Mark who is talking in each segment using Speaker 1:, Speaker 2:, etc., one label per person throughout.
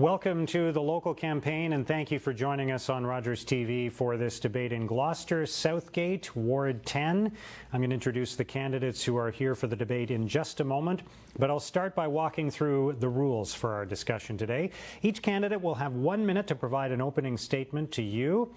Speaker 1: Welcome to the local campaign, and thank you for joining us on Rogers TV for this debate in Gloucester-Southgate, Ward 10. I'm going to introduce the candidates who are here for the debate in just a moment, but I'll start by walking through the rules for our discussion today. Each candidate will have 1 minute to provide an opening statement to you.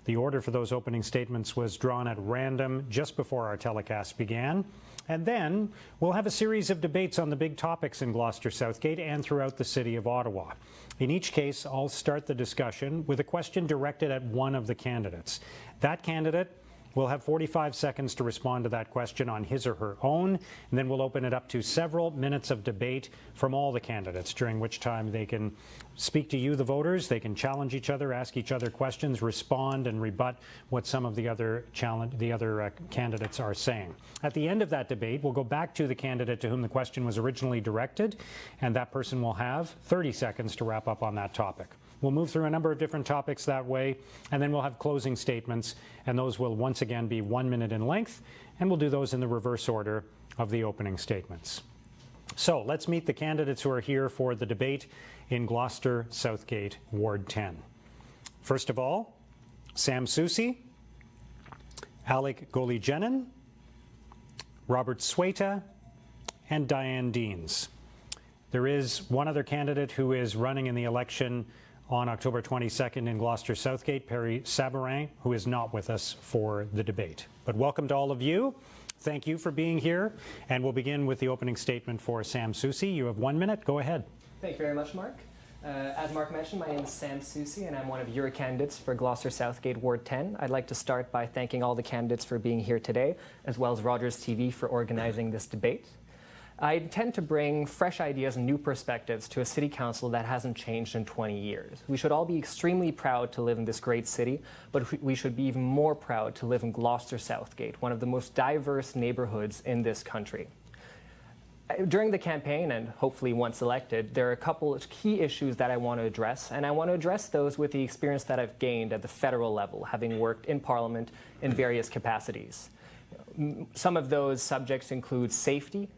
Speaker 1: The order for those opening statements was drawn at random just before our telecast began. And then we'll have a series of debates on the big topics in Gloucester-Southgate and throughout the city of Ottawa. In each case, I'll start the discussion with a question directed at one of the candidates. That candidate will have 45 seconds to respond to that question on his or her own, and then we'll open it up to several minutes of debate from all the candidates, during which time they can speak to you, the voters. They can challenge each other, ask each other questions, respond and rebut what some of the other candidates are saying. At the end of that debate, we'll go back to the candidate to whom the question was originally directed, and that person will have 30 seconds to wrap up on that topic. We'll move through a number of different topics that way, and then we'll have closing statements, and those will once again be 1 minute in length, and we'll do those in the reverse order of the opening statements. So let's meet the candidates who are here for the debate in Gloucester-Southgate, Ward 10. First of all, Sam Soucy, Alek Golijanin, Robert Swaita, and Diane Deans. There is one other candidate who is running in the election on October 22nd in Gloucester-Southgate, Perry Sabarin, who is not with us for the debate. But welcome to all of you. Thank you for being here. And we'll begin with the opening statement for Sam Soucy. You have 1 minute. Go ahead.
Speaker 2: Thank you very much, Mark. As Mark mentioned, my name is Sam Soucy, and I'm one of your candidates for Gloucester-Southgate Ward 10. I'd like to start by thanking all the candidates for being here today, as well as Rogers TV for organizing this debate. I intend to bring fresh ideas and new perspectives to a city council that hasn't changed in 20 years. We should all be extremely proud to live in this great city, but we should be even more proud to live in Gloucester-Southgate, one of the most diverse neighborhoods in this country. During the campaign, and hopefully once elected, there are a couple of key issues that I want to address, and I want to address those with the experience that I've gained at the federal level, having worked in Parliament in various capacities. Some of those subjects include safety,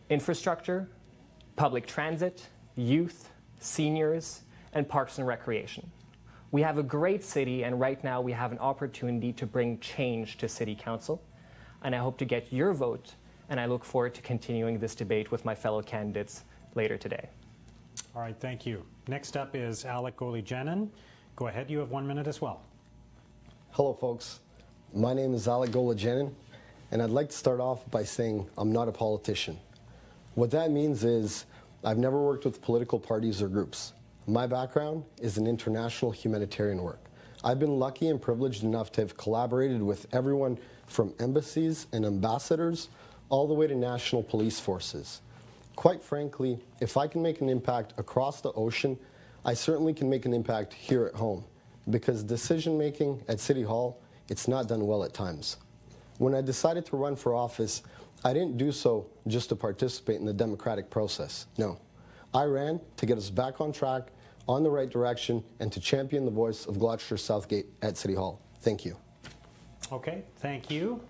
Speaker 2: infrastructure, public transit, youth, seniors, and parks and recreation. We have a great city, and right now we have an opportunity to bring change to City Council, and I hope to get your vote, and I look forward to continuing this debate with my fellow candidates later today.
Speaker 1: All right, thank you. Next up is Alek Golijanin. Go ahead, you have 1 minute as well.
Speaker 3: Hello, folks. My name is Alek Golijanin, and I'd like to start off by saying I'm not a politician. What that means is I've never worked with political parties or groups. My background is in international humanitarian work. I've been lucky and privileged enough to have collaborated with everyone from embassies and ambassadors all the way to national police forces. Quite frankly, if I can make an impact across the ocean, I certainly can make an impact here at home, because decision making at City Hall, it's not done well at times. When I decided to run for office, I didn't do so just to participate in the democratic process. No, I ran to get us back on track, on the right direction, and to champion the voice of Gloucester-Southgate at City Hall. Thank you.
Speaker 1: Okay, thank you.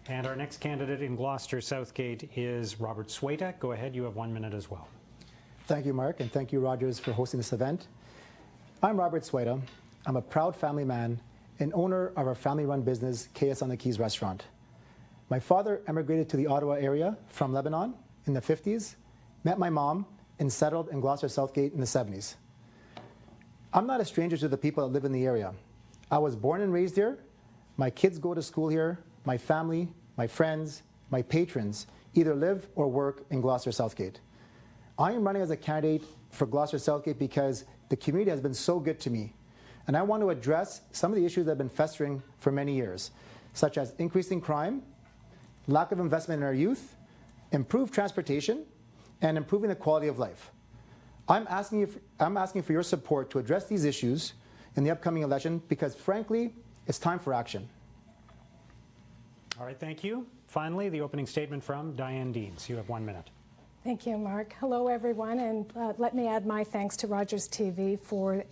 Speaker 1: And our next candidate in Gloucester-Southgate is Robert Swaita. Go ahead, you have 1 minute as well.
Speaker 4: Thank you, Mark, and thank you, Rogers, for hosting this event. I'm Robert Swaita. I'm a proud family man and owner of our family-run business, KS on the Keys Restaurant. My father emigrated to the Ottawa area from Lebanon in the 50s, met my mom, and settled in Gloucester-Southgate in the 70s. I'm not a stranger to the people that live in the area. I was born and raised here. My kids go to school here. My family, my friends, my patrons either live or work in Gloucester-Southgate. I am running as a candidate for Gloucester-Southgate because the community has been so good to me, and I want to address some of the issues that have been festering for many years, such as increasing crime, lack of investment in our youth, improved transportation, and improving the quality of life. I'm asking for your support to address these issues in the upcoming election because, frankly, it's time for action.
Speaker 1: All right, thank you. Finally, the opening statement from Diane Deans. You have 1 minute.
Speaker 5: Thank you, Mark. Hello, everyone, and let me add my thanks to Rogers TV for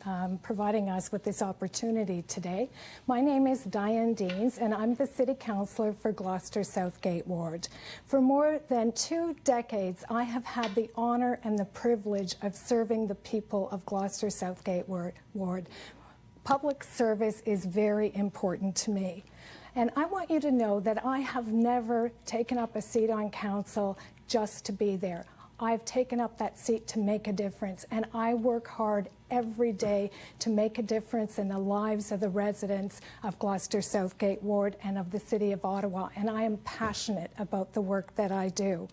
Speaker 5: providing us with this opportunity today. My name is Diane Deans, and I'm the City Councillor for Gloucester-Southgate Ward. For more than 2 decades, I have had the honour and the privilege of serving the people of Gloucester-Southgate Ward. Public service is very important to me. And I want you to know that I have never taken up a seat on council just to be there. I've taken up that seat to make a difference, and I work hard every day to make a difference in the lives of the residents of Gloucester-Southgate Ward and of the City of Ottawa, and I am passionate about the work that I do.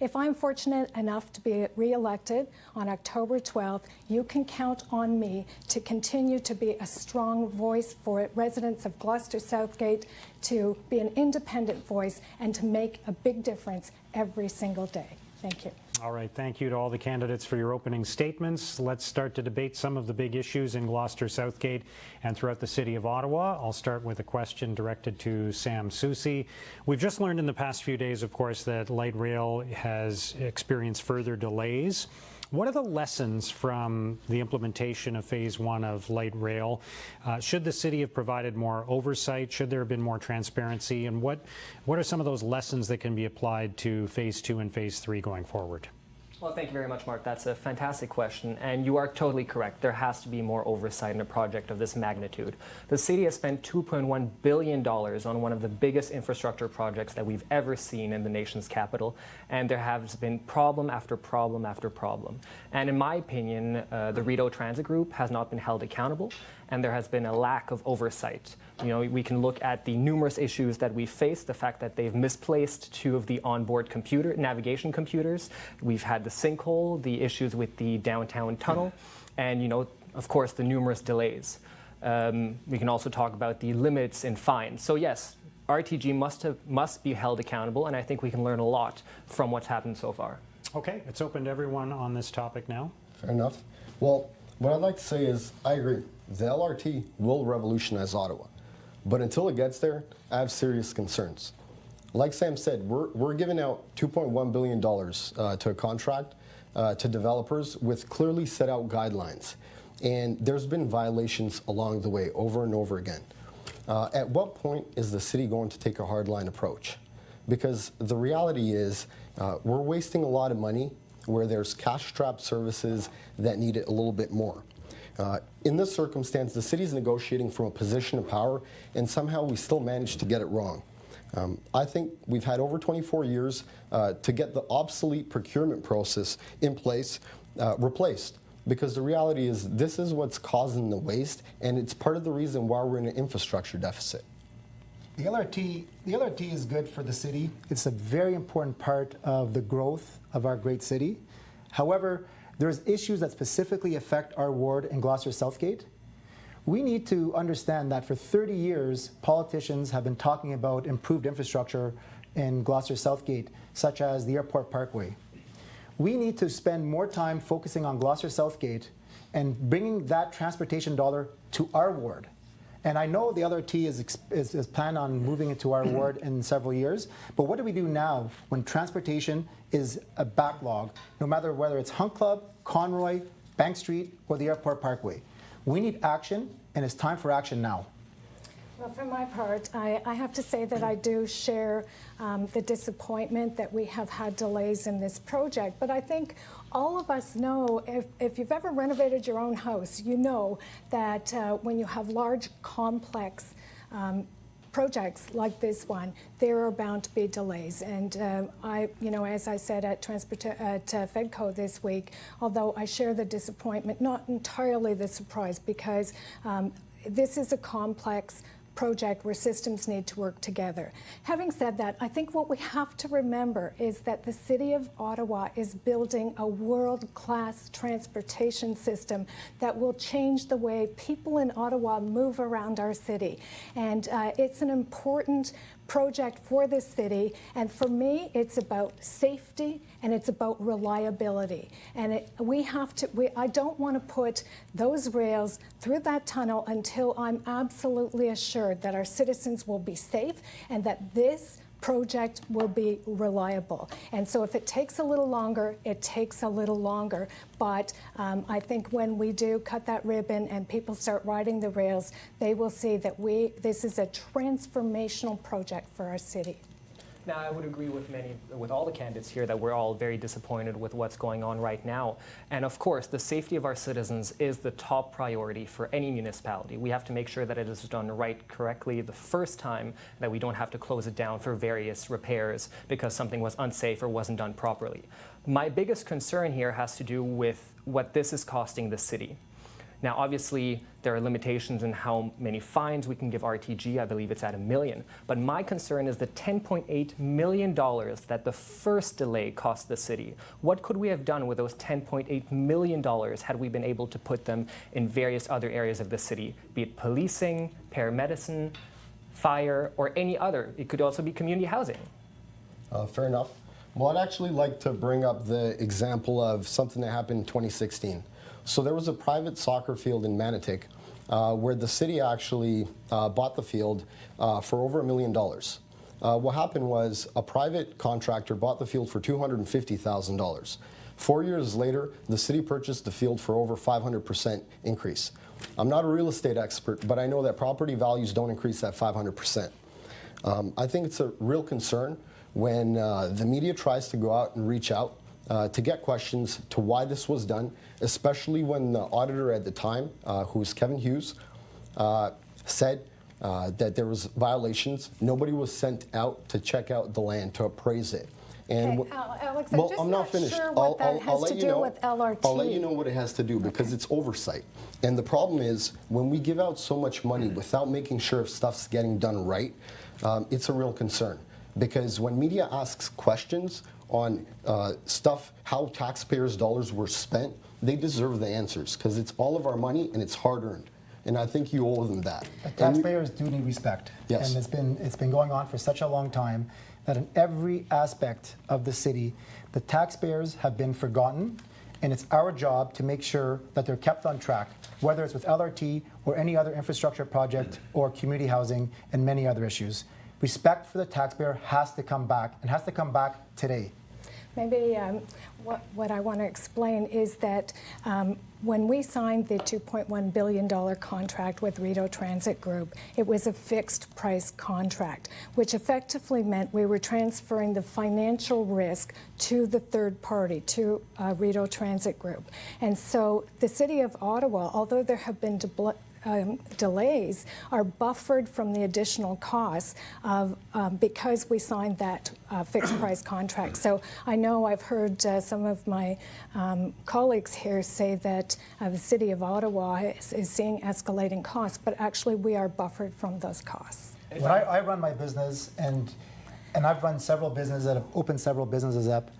Speaker 5: If I'm fortunate enough to be re-elected on October 12th, you can count on me to continue to be a strong voice for residents of Gloucester-Southgate, to be an independent voice, and to make a big difference every single day. Thank you.
Speaker 1: All right, thank you to all the candidates for your opening statements. Let's start to debate some of the big issues in Gloucester-Southgate and throughout the City of Ottawa. I'll start with a question directed to Sam Soucy. We've just learned in the past few days, of course, that light rail has experienced further delays. What are the lessons from the implementation of Phase 1 of light rail? Should the city have provided more oversight? Should there have been more transparency? And what are some of those lessons that can be applied to Phase 2 and Phase 3 going forward?
Speaker 2: Well, thank you very much, Mark. That's a fantastic question, and you are totally correct. There has to be more oversight in a project of this magnitude. The city has spent $2.1 billion on one of the biggest infrastructure projects that we've ever seen in the nation's capital, and there has been problem after problem after problem. And in my opinion, the Rideau Transit Group has not been held accountable, and there has been a lack of oversight. You know, we can look at the numerous issues that we faced, the fact that they've misplaced 2 of the onboard navigation computers. We've had the sinkhole, the issues with the downtown tunnel, and, you know, of course, the numerous delays. We can also talk about the limits in fines. So yes, RTG must be held accountable, and I think we can learn a lot from what's happened so far.
Speaker 1: Okay, it's open to everyone on this topic now.
Speaker 3: Fair enough. Well, what I'd like to say is I agree. The LRT will revolutionize Ottawa. But until it gets there, I have serious concerns. Like Sam said, we're giving out $2.1 billion to a contract to developers with clearly set out guidelines. And there's been violations along the way over and over again. At what point is the city going to take a hardline approach? Because the reality is we're wasting a lot of money where there's cash-strapped services that need it a little bit more. In this circumstance, the city's negotiating from a position of power, and somehow we still managed to get it wrong. I think we've had over 24 years to get the obsolete procurement process in place, replaced. Because the reality is this is what's causing the waste, and it's part of the reason why we're in an infrastructure deficit.
Speaker 4: The LRT is good for the city. It's a very important part of the growth of our great city. However, there's issues that specifically affect our ward in Gloucester-Southgate. We need to understand that for 30 years, politicians have been talking about improved infrastructure in Gloucester-Southgate, such as the Airport Parkway. We need to spend more time focusing on Gloucester-Southgate and bringing that transportation dollar to our ward. And I know the LRT is planned on moving into our ward in several years, but what do we do now when transportation is a backlog, no matter whether it's Hunt Club, Conroy, Bank Street, or the Airport Parkway? We need action, and it's time for action now.
Speaker 5: Well, for my part, I have to say that I do share the disappointment that we have had delays in this project. But I think all of us know, if you've ever renovated your own house, you know that when you have large, complex projects like this one, there are bound to be delays. And as I said at Fedco this week, although I share the disappointment, not entirely the surprise, because this is a complex project where systems need to work together. Having said that, I think what we have to remember is that the City of Ottawa is building a world-class transportation system that will change the way people in Ottawa move around our city. And it's an important project for this city, and for me it's about safety and it's about reliability, and I don't want to put those rails through that tunnel until I'm absolutely assured that our citizens will be safe and that this project will be reliable. And so if it takes a little longer, it takes a little longer. But I think when we do cut that ribbon and people start riding the rails, they will see that this is a transformational project for our city.
Speaker 2: Now, I would agree with all the candidates here that we're all very disappointed with what's going on right now. And of course, the safety of our citizens is the top priority for any municipality. We have to make sure that it is done right, correctly the first time, that we don't have to close it down for various repairs because something was unsafe or wasn't done properly. My biggest concern here has to do with what this is costing the city. Now, obviously, there are limitations in how many fines we can give RTG. I believe it's at $1 million. But my concern is the $10.8 million that the first delay cost the city. What could we have done with those $10.8 million had we been able to put them in various other areas of the city, be it policing, paramedicine, fire, or any other? It could also be community housing.
Speaker 3: Fair enough. Well, I'd actually like to bring up the example of something that happened in 2016. So there was a private soccer field in Manotick where the city actually bought the field for over $1 million. What happened was a private contractor bought the field for $250,000. 4 years later, the city purchased the field for over 500% increase. I'm not a real estate expert, but I know that property values don't increase at 500%. I think it's a real concern when the media tries to go out and reach out to get questions to why this was done, especially when the auditor at the time, who's Kevin Hughes, said that there was violations. Nobody was sent out to check out the land, to appraise it. And
Speaker 5: okay, Alex,
Speaker 3: well,
Speaker 5: I'm just
Speaker 3: I'm not finished.
Speaker 5: sure what that has to do with LRT.
Speaker 3: I'll let you know what it has to do because it's oversight. And the problem is when we give out so much money without making sure if stuff's getting done right, it's a real concern. Because when media asks questions on stuff, how taxpayers' dollars were spent, they deserve the answers because it's all of our money and it's hard-earned. And I think you owe them that.
Speaker 4: But taxpayers do need respect.
Speaker 3: Yes.
Speaker 4: And it's been going on for such a long time that in every aspect of the city, the taxpayers have been forgotten, and it's our job to make sure that they're kept on track, whether it's with LRT or any other infrastructure project or community housing and many other issues. Respect for the taxpayer has to come back, and has to come back today.
Speaker 5: Maybe what I want to explain is that when we signed the $2.1 billion contract with Rideau Transit Group, it was a fixed price contract, which effectively meant we were transferring the financial risk to the third party, to Rideau Transit Group. And so the City of Ottawa, although there have been delays, are buffered from the additional costs of, because we signed that fixed price contract. So I know I've heard some of my colleagues here say that the City of Ottawa is seeing escalating costs, but actually we are buffered from those costs.
Speaker 4: When I run my business, and I've run several businesses that have opened several businesses up,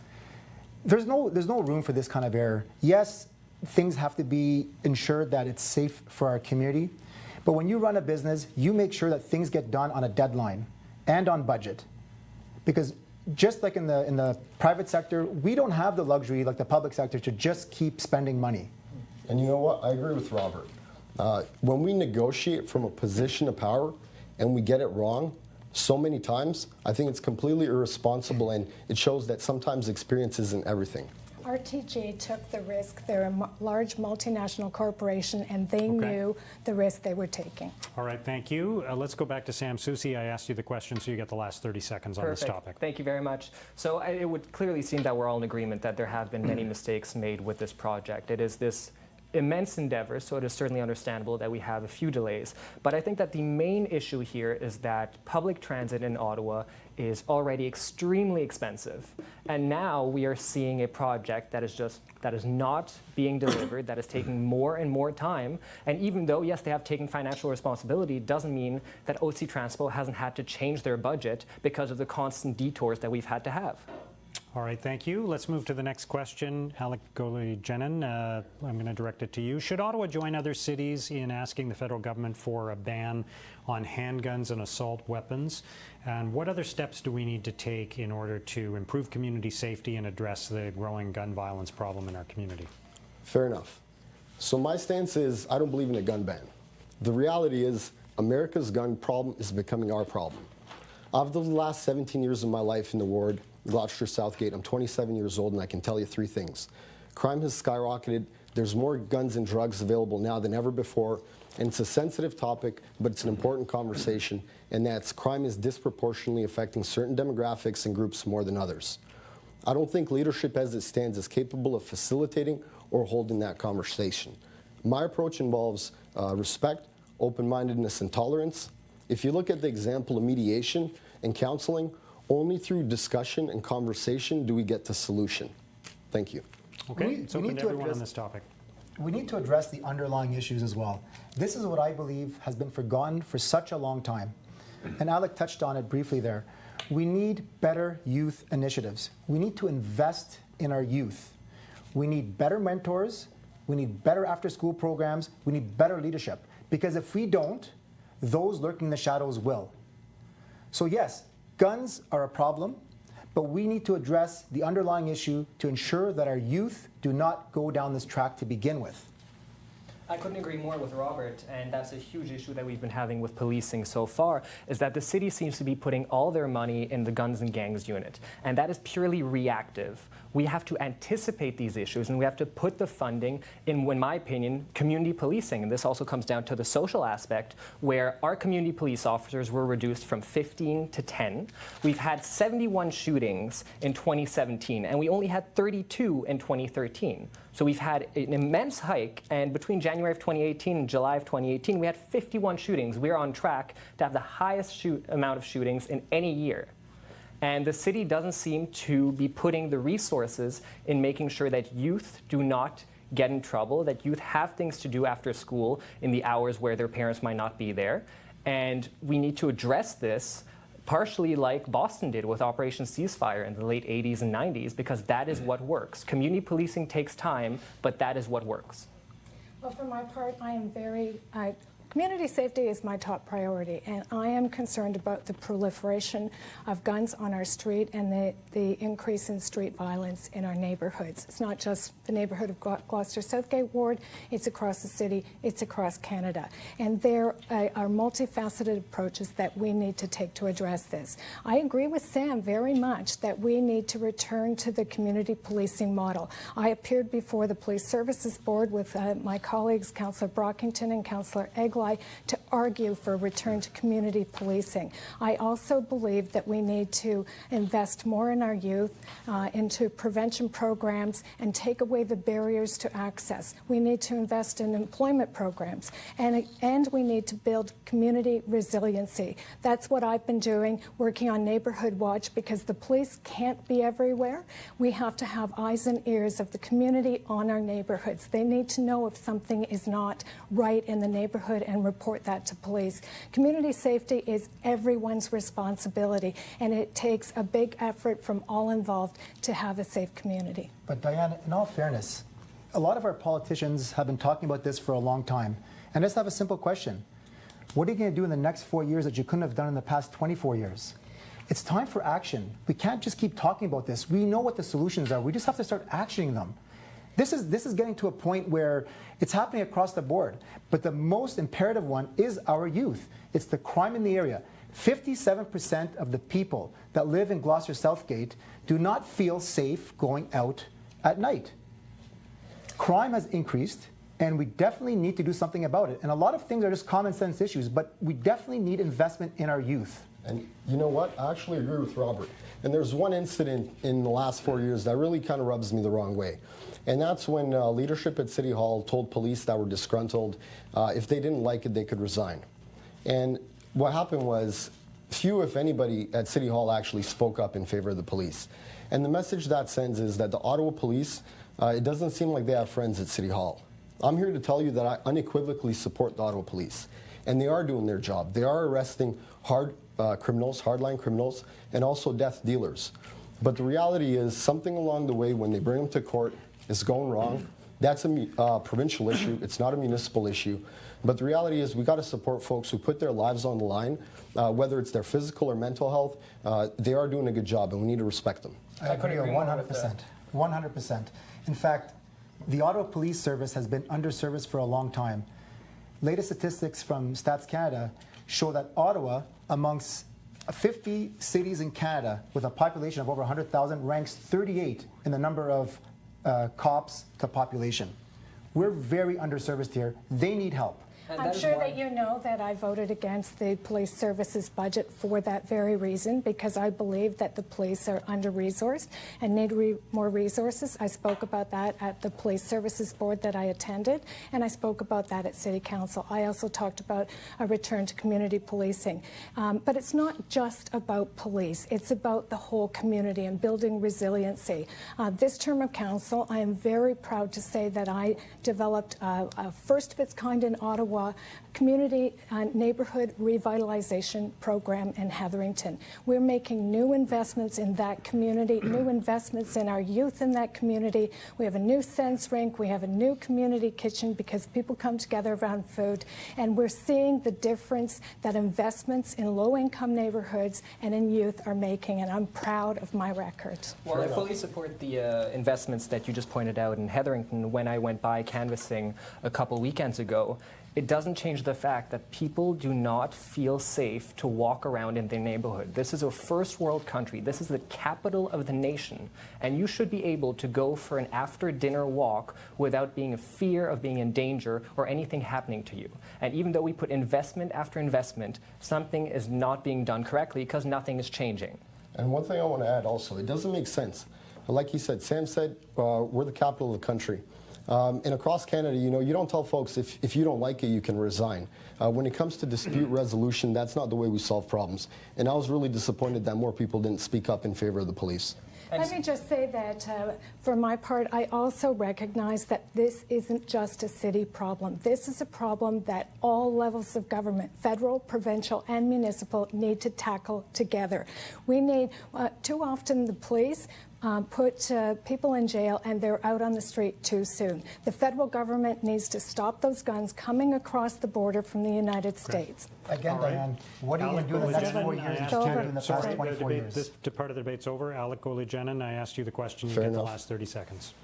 Speaker 4: there's no room for this kind of error. Yes, things have to be ensured that it's safe for our community. But when you run a business, you make sure that things get done on a deadline and on budget. Because just like in the private sector, we don't have the luxury like the public sector to just keep spending money.
Speaker 3: And you know what? I agree with Robert. When we negotiate from a position of power and we get it wrong so many times, I think it's completely irresponsible, and it shows that sometimes experience isn't everything.
Speaker 5: RTG took the risk. They're a large multinational corporation, and they knew the risk they were taking.
Speaker 1: All right, thank you. Let's go back to Sam Soucy. I asked you the question, so you get the last 30 seconds on this topic.
Speaker 2: Thank you very much. So it would clearly seem that we're all in agreement that there have been many mistakes made with this project. It is this immense endeavor, so it is certainly understandable that we have a few delays. But I think that the main issue here is that public transit in Ottawa is already extremely expensive. And now we are seeing a project that is not being delivered, that is taking more and more time. And even though, yes, they have taken financial responsibility, it doesn't mean that OC Transpo hasn't had to change their budget because of the constant detours that we've had to have.
Speaker 1: All right, thank you. Let's move to the next question. Alek Golijanin, I'm going to direct it to you. Should Ottawa join other cities in asking the federal government for a ban on handguns and assault weapons? And what other steps do we need to take in order to improve community safety and address the growing gun violence problem in our community?
Speaker 3: Fair enough. So my stance is I don't believe in a gun ban. The reality is America's gun problem is becoming our problem. Of the last 17 years of my life in the ward, Gloucester-Southgate, I'm 27 years old, and I can tell you three things. Crime has skyrocketed. There's more guns and drugs available now than ever before. And it's a sensitive topic, but it's an important conversation, and that's crime is disproportionately affecting certain demographics and groups more than others. I don't think leadership as it stands is capable of facilitating or holding that conversation. My approach involves respect, open-mindedness, and tolerance. If you look at the example of mediation and counseling, only through discussion and conversation do we get to solution. Thank you.
Speaker 1: Okay, it's open to everyone on this topic.
Speaker 4: We need to address the underlying issues as well. This is what I believe has been forgotten for such a long time. And Alek touched on it briefly there. We need better youth initiatives. We need to invest in our youth. We need better mentors. We need better after-school programs. We need better leadership. Because if we don't, those lurking in the shadows will. So yes, guns are a problem, but we need to address the underlying issue to ensure that our youth do not go down this track to begin with.
Speaker 2: I couldn't agree more with Robert, and that's a huge issue that we've been having with policing so far, is that the city seems to be putting all their money in the guns and gangs unit, and that is purely reactive. We have to anticipate these issues, and we have to put the funding in my opinion, community policing, and this also comes down to the social aspect, where our community police officers were reduced from 15 to 10. We've had 71 shootings in 2017, and we only had 32 in 2013. So we've had an immense hike, and between January of 2018 and July of 2018, we had 51 shootings. We're on track to have the highest amount of shootings in any year. And the city doesn't seem to be putting the resources in making sure that youth do not get in trouble, that youth have things to do after school in the hours where their parents might not be there. And we need to address this partially like Boston did with Operation Ceasefire in the late 80s and 90s, because that is what works. Community policing takes time, but that is what works.
Speaker 5: Well, for my part, I am community safety is my top priority, and I am concerned about the proliferation of guns on our street and the increase in street violence in our neighborhoods. It's not just the neighborhood of Gloucester-Southgate ward, it's across the city, it's across Canada. And there are multifaceted approaches that we need to take to address this. I agree with Sam very much that we need to return to the community policing model. I appeared before the Police Services Board with my colleagues, Councillor Brockington and Councillor Egley, to argue for a return to community policing. I also believe that we need to invest more in our youth, into prevention programs, and take away the barriers to access. We need to invest in employment programs, and we need to build community resiliency. That's what I've been doing, working on Neighborhood Watch, because the police can't be everywhere. We have to have eyes and ears of the community on our neighborhoods. They need to know if something is not right in the neighborhood and report that to police. Community safety is everyone's responsibility, and it takes a big effort from all involved to have a safe community.
Speaker 4: But Diane, in all fairness, a lot of our politicians have been talking about this for a long time. And I just have a simple question. What are you going to do in the next 4 years that you couldn't have done in the past 24 years? It's time for action. We can't just keep talking about this. We know what the solutions are. We just have to start actioning them. This is getting to a point where it's happening across the board. But the most imperative one is our youth. It's the crime in the area. 57% of the people that live in Gloucester-Southgate do not feel safe going out at night. Crime has increased, and we definitely need to do something about it. And a lot of things are just common sense issues, but we definitely need investment in our youth.
Speaker 3: And you know what? I actually agree with Robert. And there's one incident in the last 4 years that really kind of rubs me the wrong way. And that's when leadership at City Hall told police that were disgruntled if they didn't like it, they could resign. And what happened was few, if anybody, at City Hall actually spoke up in favor of the police. And the message that sends is that the Ottawa police, it doesn't seem like they have friends at City Hall. I'm here to tell you that I unequivocally support the Ottawa police. And they are doing their job. They are arresting hardline criminals, and also death dealers. But the reality is something along the way when they bring them to court is going wrong. That's a provincial issue. It's not a municipal issue. But the reality is we got to support folks who put their lives on the line, whether it's their physical or mental health. They are doing a good job, and we need to respect them.
Speaker 4: I agree 100%. 100%. In fact, the Ottawa Police Service has been underserviced for a long time. Latest statistics from Stats Canada show that Ottawa, amongst 50 cities in Canada with a population of over 100,000 ranks 38 in the number of cops to population. We're very underserviced here. They need help.
Speaker 5: I'm sure that you know that I voted against the police services budget for that very reason, because I believe that the police are under-resourced and need more resources. I spoke about that at the police services board that I attended, and I spoke about that at City Council. I also talked about a return to community policing. But it's not just about police. It's about the whole community and building resiliency. This term of council, I am very proud to say that I developed a first of its kind in Ottawa community neighborhood revitalization program in Hetherington. We're making new investments in that community, new investments in our youth in that community. We have a new sense rink. We have a new community kitchen because people come together around food. And we're seeing the difference that investments in low-income neighborhoods and in youth are making, and I'm proud of my record.
Speaker 2: Well, I fully support the investments that you just pointed out in Hetherington. When I went by canvassing a couple weekends ago, it doesn't change the fact that people do not feel safe to walk around in their neighborhood. This is a first world country. This is the capital of the nation. And you should be able to go for an after-dinner walk without being in fear of being in danger or anything happening to you. And even though we put investment after investment, something is not being done correctly because nothing is changing.
Speaker 3: And one thing I want to add also, it doesn't make sense. Like he said, Sam said, we're the capital of the country. And across Canada, you don't tell folks if you don't like it, you can resign. When it comes to dispute resolution, that's not the way we solve problems. And I was really disappointed that more people didn't speak up in favor of the police.
Speaker 5: Let me just say that, for my part, I also recognize that this isn't just a city problem. This is a problem that all levels of government, federal, provincial, and municipal, need to tackle together. We need, too often the police put people in jail and they're out on the street too soon. The federal government needs to stop those guns coming across the border from the United States.
Speaker 4: Again, Diane, what are you going to do in the next 4 years that you did in the past 24 years?
Speaker 1: This part of the debate's over. Alek Golijanin, I asked you the question. You
Speaker 3: Fair
Speaker 1: get the
Speaker 3: enough.
Speaker 1: last 30 seconds.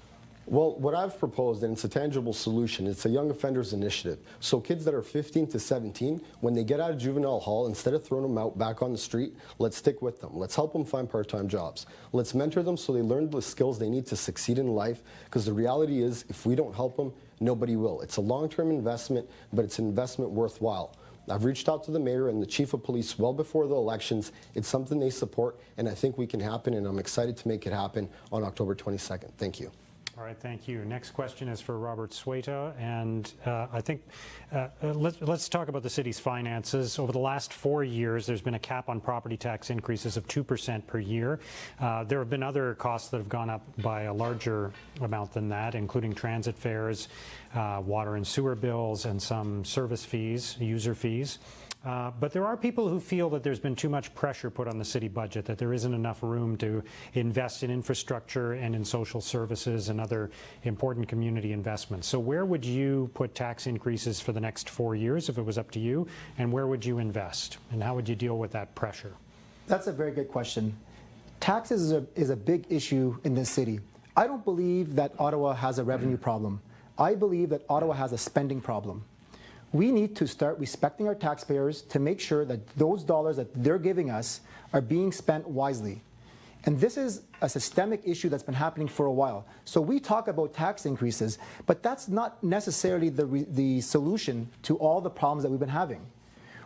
Speaker 3: Well, what I've proposed, and it's a tangible solution, it's a young offenders initiative. So kids that are 15 to 17, when they get out of juvenile hall, instead of throwing them out back on the street, let's stick with them. Let's help them find part-time jobs. Let's mentor them so they learn the skills they need to succeed in life, because the reality is, if we don't help them, nobody will. It's a long-term investment, but it's an investment worthwhile. I've reached out to the mayor and the chief of police well before the elections. It's something they support, and I think we can happen, and I'm excited to make it happen on October 22nd. Thank you.
Speaker 1: All right, thank you. Next question is for Robert Swaita, and I think let's talk about the city's finances. Over the last 4 years, there's been a cap on property tax increases of 2% per year. There have been other costs that have gone up by a larger amount than that, including transit fares, water and sewer bills, and some service fees, user fees. But there are people who feel that there's been too much pressure put on the city budget, that there isn't enough room to invest in infrastructure and in social services and other important community investments. So where would you put tax increases for the next 4 years if it was up to you, and where would you invest, and how would you deal with that pressure?
Speaker 4: That's a very good question. Taxes is a big issue in this city. I don't believe that Ottawa has a revenue problem. I believe that Ottawa has a spending problem. We need to start respecting our taxpayers to make sure that those dollars that they're giving us are being spent wisely. And this is a systemic issue that's been happening for a while. So we talk about tax increases, but that's not necessarily the solution to all the problems that we've been having.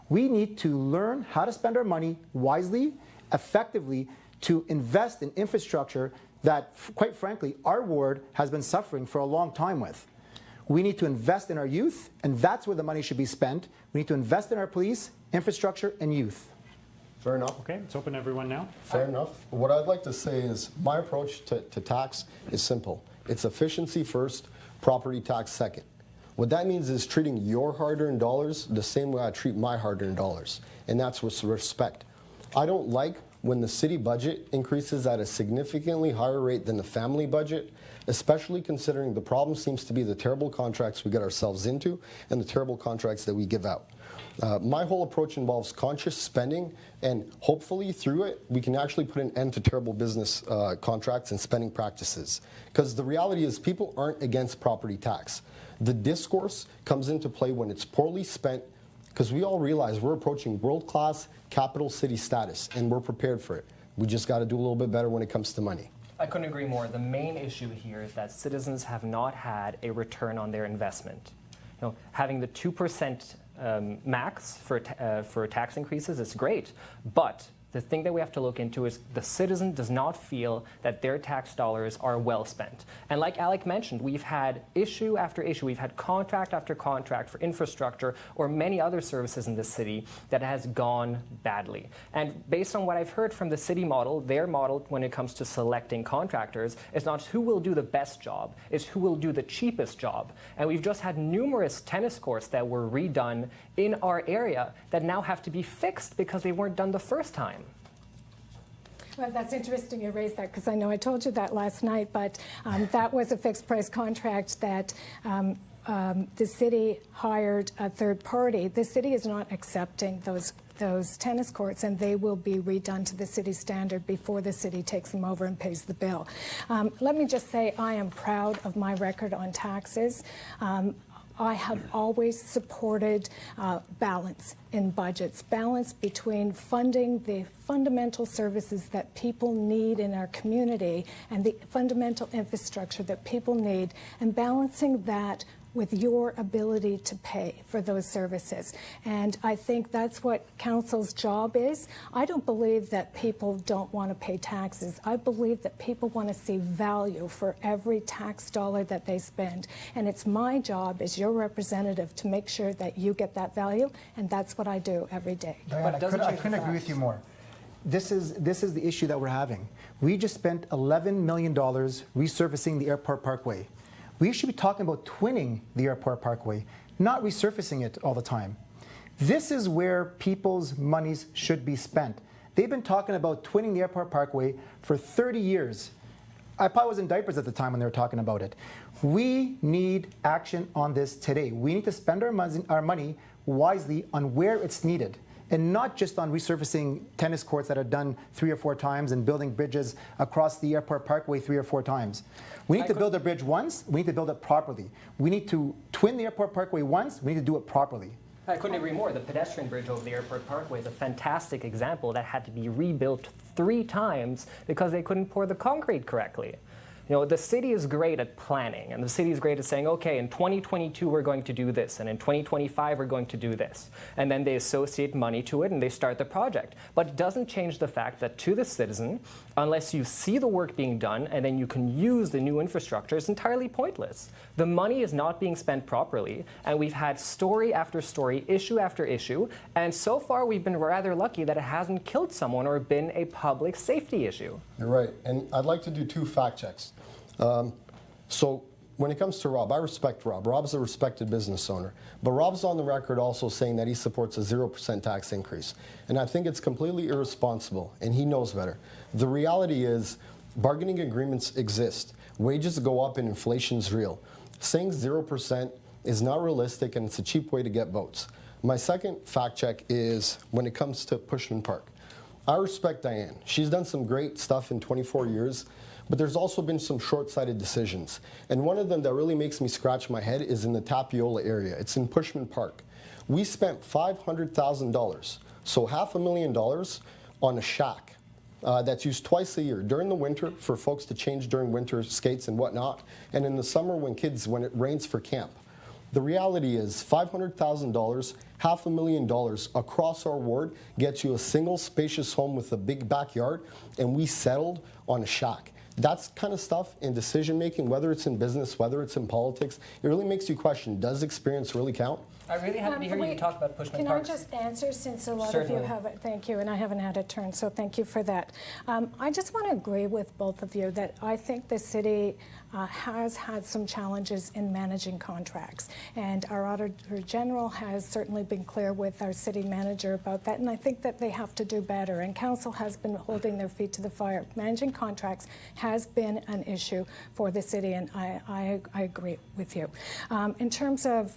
Speaker 4: We need to learn how to spend our money wisely, effectively, to invest in infrastructure that, quite frankly, our ward has been suffering for a long time with. We need to invest in our youth, and that's where the money should be spent. We need to invest in our police, infrastructure, and youth.
Speaker 3: Fair enough.
Speaker 1: Okay, it's open to everyone now.
Speaker 3: Fair enough. What I'd like to say is my approach to tax is simple. It's efficiency first, property tax second. What that means is treating your hard-earned dollars the same way I treat my hard-earned dollars, and that's with respect. I don't like when the city budget increases at a significantly higher rate than the family budget, especially considering the problem seems to be the terrible contracts we get ourselves into and the terrible contracts that we give out. My whole approach involves conscious spending, and hopefully through it, we can actually put an end to terrible business contracts and spending practices. Because the reality is people aren't against property tax. The discourse comes into play when it's poorly spent because we all realize we're approaching world-class capital city status, and we're prepared for it. We just got to do a little bit better when it comes to money.
Speaker 2: I couldn't agree more. The main issue here is that citizens have not had a return on their investment. Having the 2% max for tax increases is great, but the thing that we have to look into is the citizen does not feel that their tax dollars are well spent. And like Alek mentioned, we've had issue after issue. We've had contract after contract for infrastructure or many other services in this city that has gone badly. And based on what I've heard from the city model, their model when it comes to selecting contractors is not who will do the best job, it's who will do the cheapest job. And we've just had numerous tennis courts that were redone in our area that now have to be fixed because they weren't done the first time.
Speaker 5: Well, that's interesting you raised that, because I know I told you that last night, but that was a fixed price contract that the city hired a third party. The city is not accepting those tennis courts, and they will be redone to the city standard before the city takes them over and pays the bill. Let me just say I am proud of my record on taxes. I have always supported balance in budgets, balance between funding the fundamental services that people need in our community and the fundamental infrastructure that people need, and balancing that with your ability to pay for those services. And I think that's what council's job is. I don't believe that people don't want to pay taxes. I believe that people want to see value for every tax dollar that they spend. And it's my job as your representative to make sure that you get that value, and that's what I do every day.
Speaker 4: Diane, I couldn't agree with you more. This is the issue that we're having. We just spent $11 million resurfacing the Airport Parkway. We should be talking about twinning the Airport Parkway, not resurfacing it all the time. This is where people's monies should be spent. They've been talking about twinning the Airport Parkway for 30 years. I probably was in diapers at the time when they were talking about it. We need action on this today. We need to spend our money wisely on where it's needed, and not just on resurfacing tennis courts that are done 3 or 4 times and building bridges across the Airport Parkway 3 or 4 times. We need to build a bridge once, we need to build it properly. We need to twin the Airport Parkway once, we need to do it properly.
Speaker 2: I couldn't agree more. The pedestrian bridge over the Airport Parkway is a fantastic example that had to be rebuilt 3 times because they couldn't pour the concrete correctly. The city is great at planning, and the city is great at saying, okay, in 2022 we're going to do this, and in 2025 we're going to do this. And then they associate money to it and they start the project. But it doesn't change the fact that to the citizen, unless you see the work being done and then you can use the new infrastructure, it's entirely pointless. The money is not being spent properly, and we've had story after story, issue after issue, and so far we've been rather lucky that it hasn't killed someone or been a public safety issue.
Speaker 3: You're right, and I'd like to do 2 fact checks. So when it comes to Rob, I respect Rob. Rob's a respected business owner. But Rob's on the record also saying that he supports a 0% tax increase. And I think it's completely irresponsible, and he knows better. The reality is bargaining agreements exist. Wages go up and inflation's real. Saying 0% is not realistic, and it's a cheap way to get votes. My second fact check is when it comes to Pushman Park. I respect Diane. She's done some great stuff in 24 years. But there's also been some short-sighted decisions. And one of them that really makes me scratch my head is in the Tapiola area. It's in Pushman Park. We spent $500,000, so $500,000 on a shack that's used twice a year, during the winter for folks to change during winter skates and whatnot, and in the summer when it rains for camp. The reality is $500,000, $500,000 across our ward gets you a single spacious home with a big backyard, and we settled on a shack. That's kind of stuff in decision making, whether it's in business, whether it's in politics, it really makes you question, does experience really count?
Speaker 2: I really happy to hear you talk about Pushman Park.
Speaker 5: Can I just answer, since a lot
Speaker 2: Certainly.
Speaker 5: of you haven't, thank you, and I haven't had a turn, so thank you for that. I just want to agree with both of you that I think the city has had some challenges in managing contracts, and our Auditor General has certainly been clear with our city manager about that, and I think that they have to do better, and council has been holding their feet to the fire. Managing contracts has been an issue for the city, and I agree with you. In terms of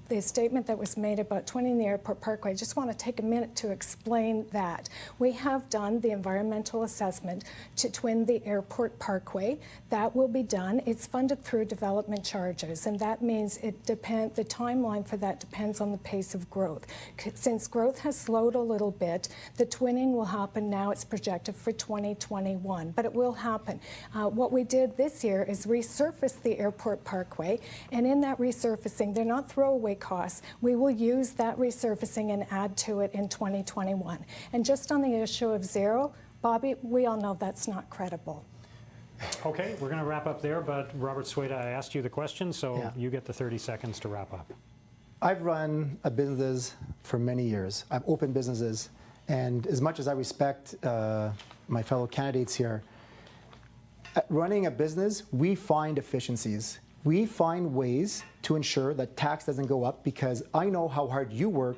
Speaker 5: the statement that was made about twinning the airport parkway, I just want to take a minute to explain that. We have done the environmental assessment to twin the airport parkway. That will be done. It's funded through development charges, and that means the timeline for that depends on the pace of growth. Since growth has slowed a little bit, the twinning will happen now. It's projected for 2021, but it will happen. What we did this year is resurface the airport parkway, and in that resurfacing, they're not throwaway costs. We will use that resurfacing and add to it in 2021. And just on the issue of zero, Bobby, we all know that's not credible.
Speaker 1: Okay, we're going to wrap up there, but Robert Swaita, I asked you the question, so
Speaker 4: Yeah.
Speaker 1: you get the 30 seconds to wrap up.
Speaker 4: I've run a business for many years. I've opened businesses, and as much as I respect my fellow candidates here, at running a business, we find efficiencies. We find ways to ensure that tax doesn't go up, because I know how hard you work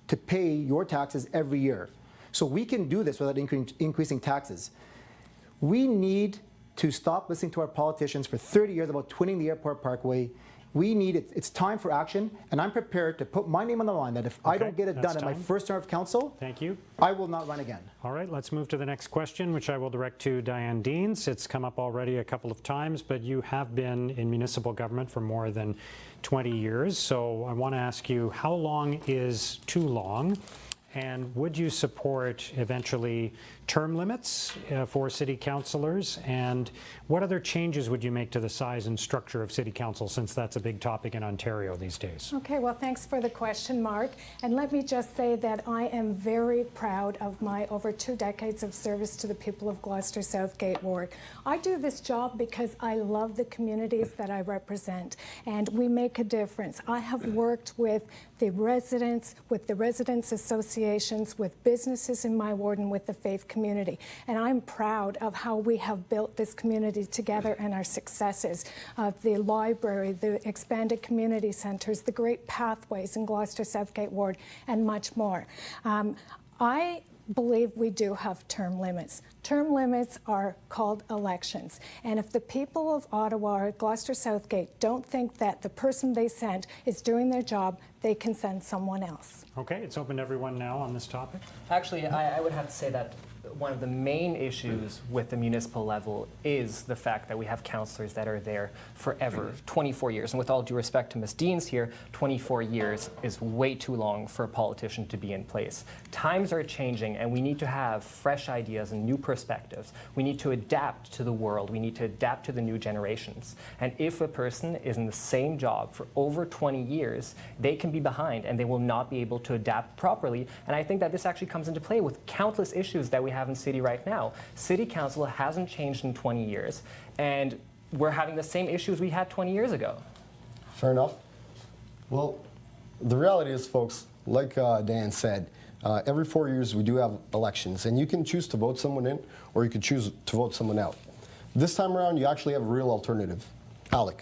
Speaker 4: to pay your taxes every year. So we can do this without increasing taxes. We need to stop listening to our politicians for 30 years about twinning the airport parkway. We need it. It's time for action, and I'm prepared to put my name on the line that if I don't get it done in my first term of council,
Speaker 1: Thank you.
Speaker 4: I will not run again.
Speaker 1: All right, let's move to the next question, which I will direct to Diane Deans. It's come up already a couple of times, but you have been in municipal government for more than 20 years. So I want to ask you, how long is too long? And would you support eventually term limits for city councillors? And what other changes would you make to the size and structure of city council, since that's a big topic in Ontario these days?
Speaker 5: Okay, well, thanks for the question, Mark. And let me just say that I am very proud of my over 2 decades of service to the people of Gloucester-Southgate ward. I do this job because I love the communities that I represent, and we make a difference. I have worked with the residents associations, with businesses in my ward, and with the faith community. And I'm proud of how we have built this community together and our successes of the library, the expanded community centres, the great pathways in Gloucester-Southgate ward, and much more. I believe we do have term limits. Term limits are called elections. And if the people of Ottawa or Gloucester-Southgate don't think that the person they sent is doing their job, they can send someone else.
Speaker 1: Okay, it's open to everyone now on this topic.
Speaker 2: Actually, I would have to say that one of the main issues with the municipal level is the fact that we have councillors that are there forever, 24 years. And with all due respect to Ms. Deans here, 24 years is way too long for a politician to be in place. Times are changing, and we need to have fresh ideas and new perspectives. We need to adapt to the world. We need to adapt to the new generations. And if a person is in the same job for over 20 years, they can be behind, and they will not be able to adapt properly. And I think that this actually comes into play with countless issues that we have in city right now. City council hasn't changed in 20 years, and we're having the same issues we had 20 years ago.
Speaker 3: Fair enough. Well, the reality is, folks, like Dan said, every 4 years we do have elections, and you can choose to vote someone in, or you can choose to vote someone out. This time around, you actually have a real alternative. Alek.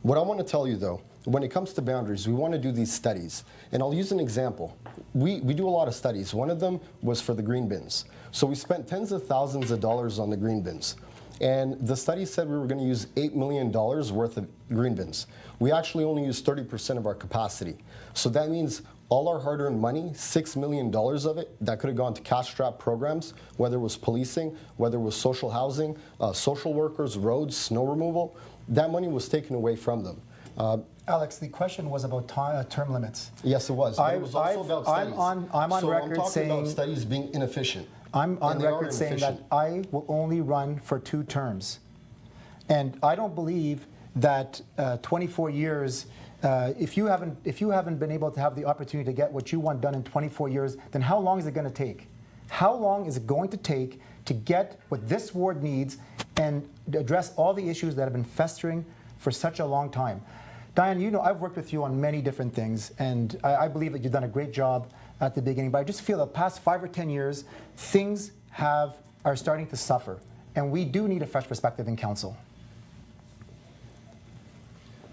Speaker 3: What I want to tell you, though, when it comes to boundaries, we want to do these studies. And I'll use an example. We do a lot of studies. One of them was for the green bins. So we spent tens of thousands of dollars on the green bins. And the study said we were going to use $8 million worth of green bins. We actually only used 30% of our capacity. So that means all our hard-earned money, $6 million of it, that could have gone to cash-strapped programs, whether it was policing, whether it was social housing, social workers, roads, snow removal, that money was taken away from them.
Speaker 4: Alex, the question was about term limits.
Speaker 3: Yes, it was. But it was also about studies.
Speaker 4: I'm on record
Speaker 3: I'm talking
Speaker 4: saying
Speaker 3: about studies being inefficient.
Speaker 4: I'm on
Speaker 3: And they are
Speaker 4: record saying that
Speaker 3: inefficient.
Speaker 4: I will only run for 2 terms. And I don't believe that 24 years, if you haven't been able to have the opportunity to get what you want done in 24 years, then how long is it going to take? How long is it going to take to get what this ward needs and address all the issues that have been festering for such a long time? Diane, you know, I've worked with you on many different things, and I believe that you've done a great job at the beginning, but I just feel the past 5 or 10 years, things are starting to suffer, and we do need a fresh perspective in council.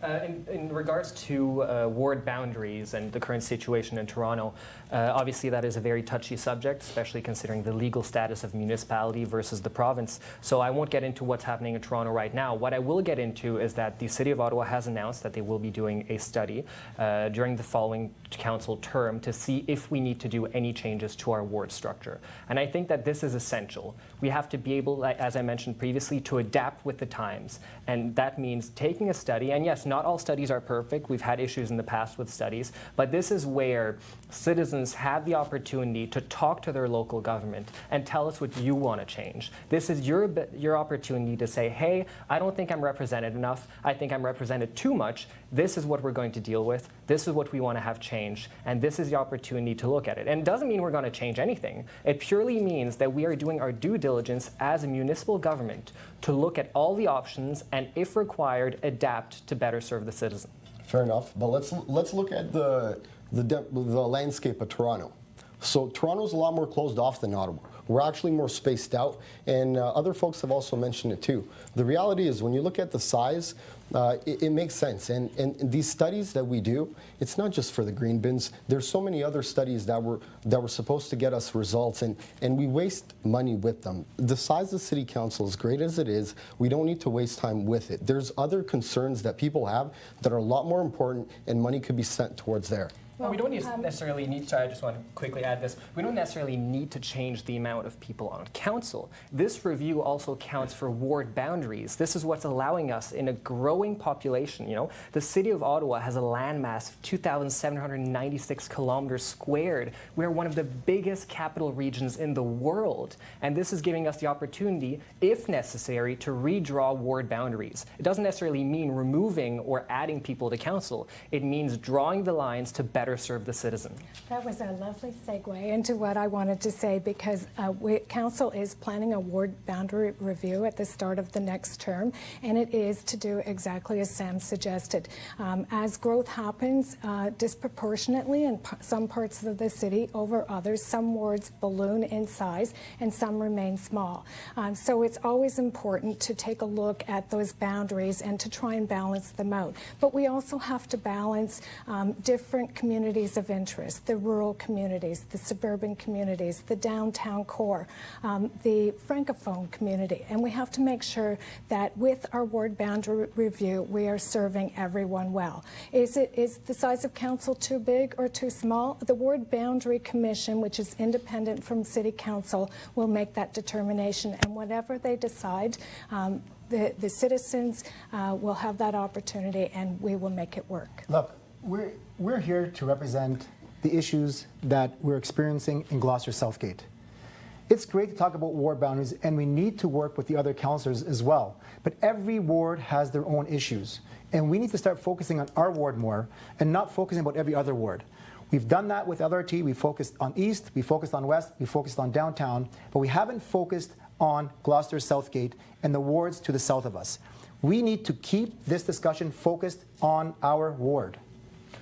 Speaker 2: In regards to ward boundaries and the current situation in Toronto, obviously that is a very touchy subject, especially considering the legal status of municipality versus the province. So I won't get into what's happening in Toronto right now. What I will get into is that the City of Ottawa has announced that they will be doing a study during the following council term to see if we need to do any changes to our ward structure. And I think that this is essential. We have to be able, as I mentioned previously, to adapt with the times. And that means taking a study, and yes, not all studies are perfect. We've had issues in the past with studies, but this is where citizens have the opportunity to talk to their local government and tell us what you want to change. This is your opportunity to say, hey, I don't think I'm represented enough. I think I'm represented too much. This is what we're going to deal with. This is what we want to have changed. And this is the opportunity to look at it. And it doesn't mean we're going to change anything. It purely means that we are doing our due diligence as a municipal government to look at all the options and, if required, adapt to better serve the citizen.
Speaker 3: Fair enough, but let's look at the landscape of Toronto. So Toronto's a lot more closed off than Ottawa. We're actually more spaced out, and other folks have also mentioned it too. The reality is, when you look at the size, it makes sense. And these studies that we do, it's not just for the green bins. There's so many other studies that were supposed to get us results, and we waste money with them. The size of City Council, as great as it is, we don't need to waste time with it. There's other concerns that people have that are a lot more important, and money could be sent towards there.
Speaker 2: Well, we don't necessarily need, sorry, I just want to quickly add this. We don't necessarily need to change the amount of people on council. This review also counts for ward boundaries. This is what's allowing us in a growing population. You know, the City of Ottawa has a landmass of 2,796 kilometers squared. We're one of the biggest capital regions in the world. And this is giving us the opportunity, if necessary, to redraw ward boundaries. It doesn't necessarily mean removing or adding people to council. It means drawing the lines to better serve the citizen.
Speaker 5: That was a lovely segue into what I wanted to say, because Council is planning a ward boundary review at the start of the next term, and it is to do exactly as Sam suggested. As growth happens disproportionately in some parts of the city over others, some wards balloon in size and some remain small. So it's always important to take a look at those boundaries and to try and balance them out. But we also have to balance different communities of interest, the rural communities, the suburban communities, the downtown core, the Francophone community. And we have to make sure that with our ward boundary review, we are serving everyone well. Is the size of council too big or too small? The Ward Boundary Commission, which is independent from City Council, will make that determination. And whatever they decide, the citizens will have that opportunity, and we will make it work.
Speaker 4: Look, we're here to represent the issues that we're experiencing in Gloucester-Southgate. It's great to talk about ward boundaries, and we need to work with the other councillors as well. But every ward has their own issues, and we need to start focusing on our ward more and not focusing about every other ward. We've done that with LRT. We focused on East, we focused on West, we focused on downtown, but we haven't focused on Gloucester-Southgate and the wards to the south of us. We need to keep this discussion focused on our ward.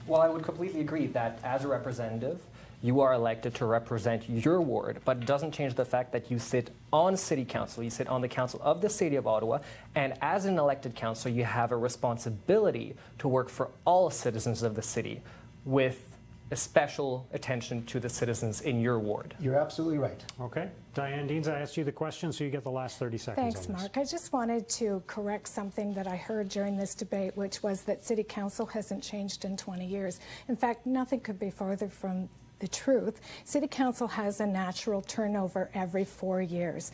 Speaker 2: Well, I would completely agree that as a representative, you are elected to represent your ward, but it doesn't change the fact that you sit on City Council, you sit on the Council of the City of Ottawa, and as an elected councillor, you have a responsibility to work for all citizens of the city with a special attention to the citizens in your ward.
Speaker 4: You're absolutely right.
Speaker 1: Okay. Diane Deans, I asked you the question, so you get the last 30 seconds
Speaker 5: Thanks,
Speaker 1: on this.
Speaker 5: Mark. I just wanted to correct something that I heard during this debate, which was that City Council hasn't changed in 20 years. In fact, nothing could be farther from the truth. City Council has a natural turnover every 4 years.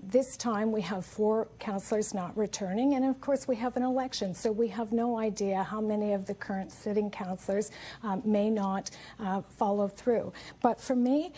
Speaker 5: This time we have 4 councillors not returning, and of course we have an election, so we have no idea how many of the current sitting councillors may not follow through. But for me,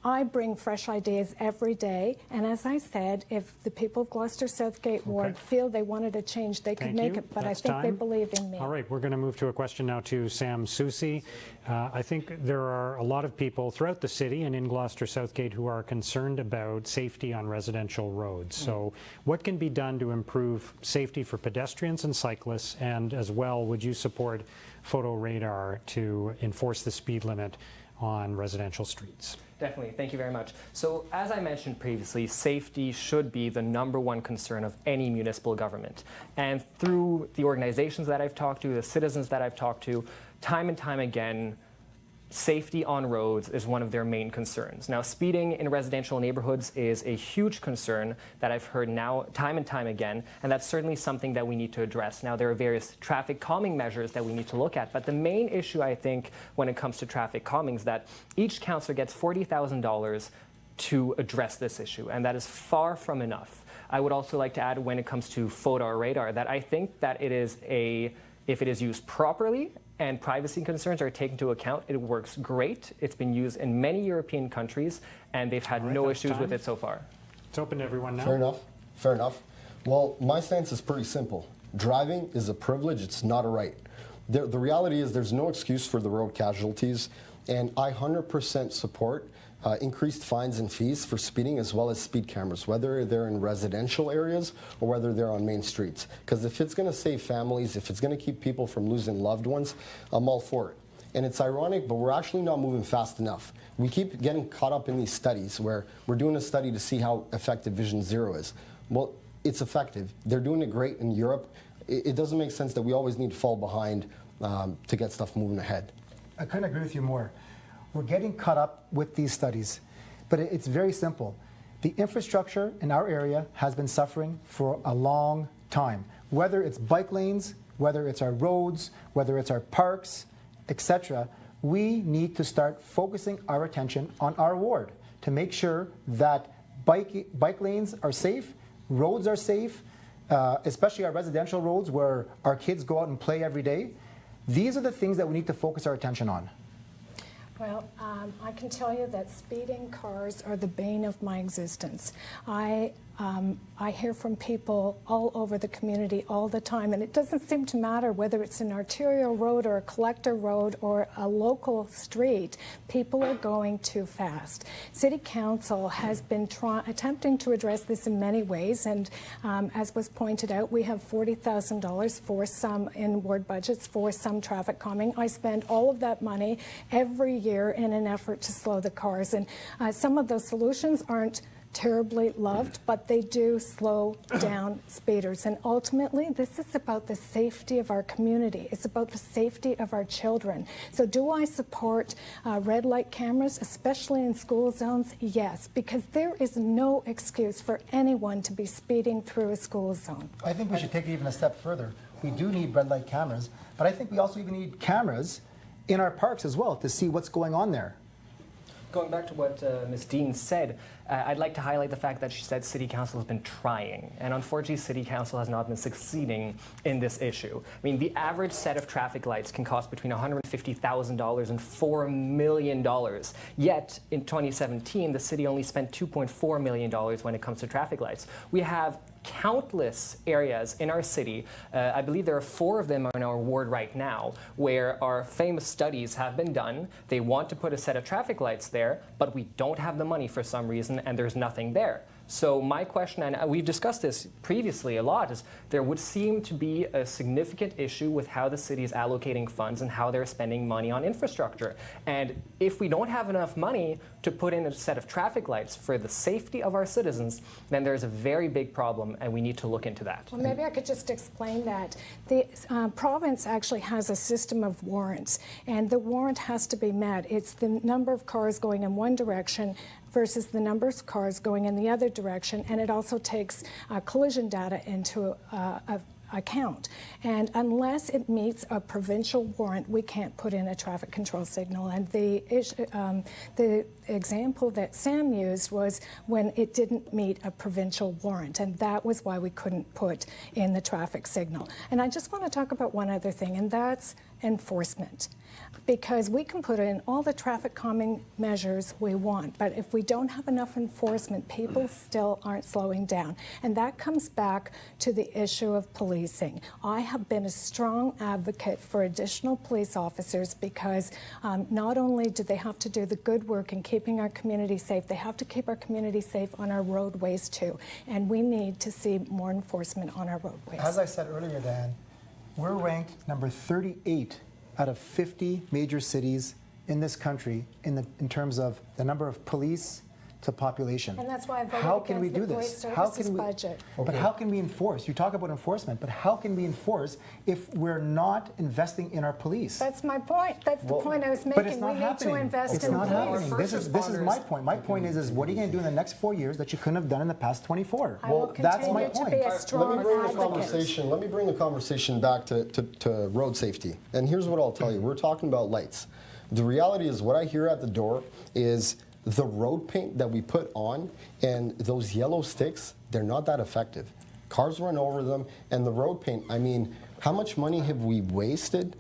Speaker 5: I bring fresh ideas every day, and as I said, if the people of Gloucester-Southgate Ward feel they wanted a change, they could make it, but I think they believe in me.
Speaker 1: All right, we're going to move to a question now to Sam Soucy. I think there are a lot of people throughout the city and in Gloucester-Southgate who are concerned about safety on residential roads. So what can be done to improve safety for pedestrians and cyclists, and as well, would you support photo radar to enforce the speed limit on residential streets?
Speaker 2: Definitely. Thank you very much. So, as I mentioned previously, safety should be the #1 concern of any municipal government. And through the organizations that I've talked to, the citizens that I've talked to, time and time again, safety on roads is one of their main concerns. Now, speeding in residential neighborhoods is a huge concern that I've heard now time and time again, and that's certainly something that we need to address. Now, there are various traffic calming measures that we need to look at, but the main issue, I think, when it comes to traffic calming is that each councillor gets $40,000 to address this issue, and that is far from enough. I would also like to add, when it comes to photo radar, that I think that it is if it is used properly and privacy concerns are taken into account, it works great. It's been used in many European countries, and they've had no issues with it so far.
Speaker 1: It's open to everyone now.
Speaker 3: Fair enough. Fair enough. Well, my stance is pretty simple. Driving is a privilege. It's not a right. The reality is there's no excuse for the road casualties, and I 100% support increased fines and fees for speeding, as well as speed cameras, whether they're in residential areas or whether they're on main streets. Because if it's going to save families, if it's going to keep people from losing loved ones, I'm all for it. And it's ironic, but we're actually not moving fast enough. We keep getting caught up in these studies where we're doing a study to see how effective Vision Zero is. Well, it's effective. They're doing it great in Europe. It doesn't make sense that we always need to fall behind to get stuff moving ahead.
Speaker 4: I couldn't agree with you more. We're getting caught up with these studies, but it's very simple. The infrastructure in our area has been suffering for a long time. Whether it's bike lanes, whether it's our roads, whether it's our parks, etc., we need to start focusing our attention on our ward to make sure that bike lanes are safe, roads are safe, especially our residential roads where our kids go out and play every day. These are the things that we need to focus our attention on.
Speaker 5: Well, I can tell you that speeding cars are the bane of my existence. I hear from people all over the community all the time, and it doesn't seem to matter whether it's an arterial road or a collector road or a local street. People are going too fast. City Council has been attempting to address this in many ways, and as was pointed out, we have $40,000 for some in ward budgets for some traffic calming. I spend all of that money every year in an effort to slow the cars, and some of those solutions aren't terribly loved, but they do slow down speeders. And ultimately, this is about the safety of our community. It's about the safety of our children. So do I support red light cameras, especially in school zones? Yes, because there is no excuse for anyone to be speeding through a school zone.
Speaker 4: I think we should take it even a step further. We do need red light cameras, but I think we also even need cameras in our parks as well to see what's going on there.
Speaker 2: Going back to what Ms. Dean said, I'd like to highlight the fact that she said City Council has been trying, and unfortunately City Council has not been succeeding in this issue. I mean, the average set of traffic lights can cost between $150,000 and $4 million, yet in 2017 the city only spent $2.4 million when it comes to traffic lights. We have countless areas in our city, I believe there are 4 of them in our ward right now, where our famous studies have been done. They want to put a set of traffic lights there, but we don't have the money for some reason, and there's nothing there. So my question, and we've discussed this previously a lot, is there would seem to be a significant issue with how the city is allocating funds and how they're spending money on infrastructure. And if we don't have enough money to put in a set of traffic lights for the safety of our citizens, then there's a very big problem, and we need to look into that.
Speaker 5: Well, maybe I could just explain that. The province actually has a system of warrants, and the warrant has to be met. It's the number of cars going in one direction versus the number of cars going in the other direction, and it also takes collision data into account. And unless it meets a provincial warrant, we can't put in a traffic control signal. And the example that Sam used was when it didn't meet a provincial warrant, and that was why we couldn't put in the traffic signal. And I just want to talk about one other thing, and that's enforcement. Because we can put in all the traffic calming measures we want, but if we don't have enough enforcement, people still aren't slowing down. And that comes back to the issue of policing. I have been a strong advocate for additional police officers because not only do they have to do the good work in keeping our community safe, they have to keep our community safe on our roadways too. And we need to see more enforcement on our roadways.
Speaker 4: As I said earlier, Dan, we're ranked number 38 out of 50 major cities in this country in terms of the number of police to population.
Speaker 5: And that's why I voted
Speaker 4: how can we
Speaker 5: against
Speaker 4: do
Speaker 5: the
Speaker 4: this?
Speaker 5: police
Speaker 4: How
Speaker 5: services
Speaker 4: can we,
Speaker 5: budget.
Speaker 4: But how can we enforce? You talk about enforcement, but how can we enforce if we're not investing in our police?
Speaker 5: That's my point. That's the point I was making.
Speaker 4: But it's not
Speaker 5: we
Speaker 4: happening.
Speaker 5: need to invest
Speaker 4: It's
Speaker 5: in
Speaker 4: not
Speaker 5: police.
Speaker 4: happening. This is my point. My point is what are you going to do in the next 4 years that you couldn't have done in the past 24?
Speaker 5: I will
Speaker 4: that's my
Speaker 5: continue to
Speaker 4: point.
Speaker 5: be a
Speaker 3: Let
Speaker 5: strong
Speaker 3: me bring the
Speaker 5: advocate.
Speaker 3: conversation. Let me bring the conversation back to road safety. And here's what I'll tell you: we're talking about lights. The reality is, what I hear at the door is the road paint that we put on and those yellow sticks. They're not that effective. Cars run over them, and the road paint. I mean, how much money have we wasted?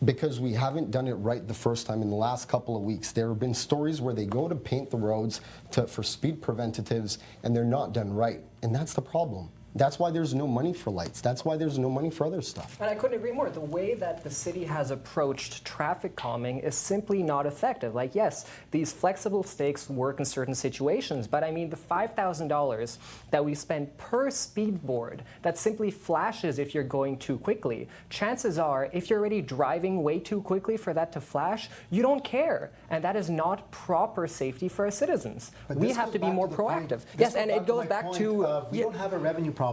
Speaker 3: Because we haven't done it right the first time in the last couple of weeks. There have been stories where they go to paint the roads for speed preventatives, and they're not done right. And that's the problem. That's why there's no money for lights. That's why there's no money for other stuff.
Speaker 2: And I couldn't agree more. The way that the city has approached traffic calming is simply not effective. Like, yes, these flexible stakes work in certain situations, but I mean, the $5,000 that we spend per speed board that simply flashes if you're going too quickly, chances are, if you're already driving way too quickly for that to flash, you don't care. And that is not proper safety for our citizens.
Speaker 4: But
Speaker 2: We
Speaker 4: this
Speaker 2: have
Speaker 4: goes
Speaker 2: to be
Speaker 4: back
Speaker 2: more
Speaker 4: the point-
Speaker 2: proactive.
Speaker 4: this
Speaker 2: Yes, and it
Speaker 4: my
Speaker 2: goes back
Speaker 4: point
Speaker 2: to...
Speaker 4: of we don't have a revenue problem.